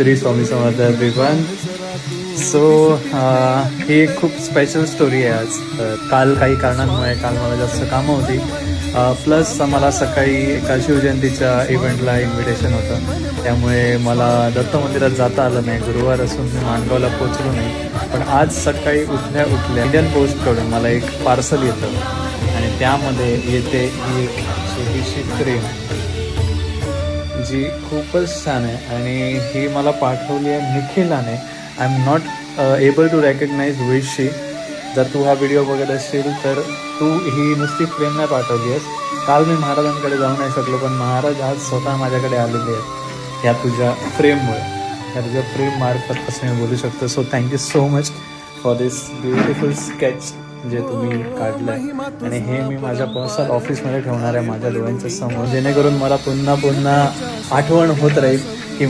Shri Swami Samarth everyone. So ही एक खूप special story आहे आज. काल काही कारणांमुळे काल मला जास्त कामं होती, प्लस मला सकाळी एका शिवजयंतीच्या इव्हेंटला इन्व्हिटेशन होतं, त्यामुळे मला दत्त मंदिरात जाता आलं नाही. गुरुवार असून मी माणगावला पोचलो नाही. पण आज सकाळी उठल्या इंडियन पोस्टकडून मला एक पार्सल येतं आणि त्यामध्ये येते ही एक छोटीशी फ्रेम जी खूपच छान आहे आणि ही मला पाठवली आहे निखिलाने. I am not able to recognise which she. जर तू हा व्हिडिओ बघत असशील तर तू ही नुसती फ्रेम नाही पाठवली आहेस. काल मी महाराजांकडे जाऊ नाही शकलो, पण महाराज आज स्वतः माझ्याकडे आलेले आहेत ह्या तुझ्या फ्रेममुळे. ह्या तुझ्या फ्रेम मार्फत असं मी बोलू शकतो. So thank you so much for this beautiful sketch जे तुम्ही काढलं आहे. आणि हे मी माझ्या पर्सनल ऑफिसमध्ये ठेवणार आहे माझ्या डोळ्यांच्या समोर, जेणेकरून मला पुन्हा आठवण होत राहील की